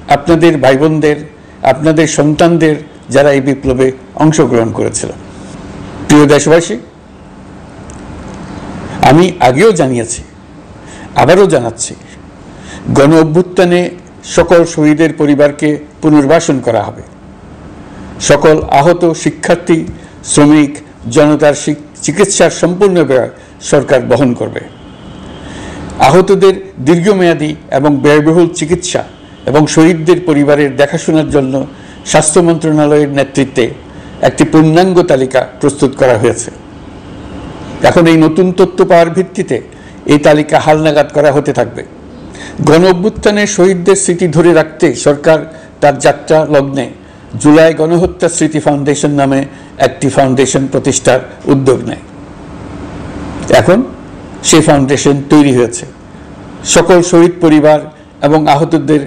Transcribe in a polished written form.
আপনাদের ভাই বোনদের, আপনাদের সন্তানদের যারা এই বিপ্লবে অংশগ্রহণ করেছিল। প্রিয় দেশবাসী, আমি আগেও জানিয়েছি, আবারও জানাচ্ছি, গণ অভ্যুত্থানে সকল শহীদের পরিবারকে পুনর্বাসন করা হবে। সকল আহত শিক্ষার্থী, শ্রমিক, জনতার চিকিৎসার সম্পূর্ণ ব্যয় সরকার বহন করবে। আহতদের দীর্ঘমেয়াদী এবং ব্যয়বহুল চিকিৎসা এবং শহীদদের পরিবারের দেখাশোনার জন্য স্বাস্থ্য মন্ত্রণালয়ের নেতৃত্বে একটি পূর্ণাঙ্গ তালিকা প্রস্তুত করা হয়েছে। এখন এই নতুন তথ্য পাওয়ার ভিত্তিতে এই তালিকা হালনাগাদ করা হতে থাকবে। গণ অভ্যুত্থানে শহীদদের স্মৃতি ধরে রাখতে সরকার তার যাত্রা লগ্নে জুলাই গণহত্যা স্মৃতি ফাউন্ডেশন নামে একটি ফাউন্ডেশন প্রতিষ্ঠার উদ্যোগ নেয়। এখন সেই ফাউন্ডেশন তৈরি হয়েছে। সকল শহীদ পরিবার এবং আহতদের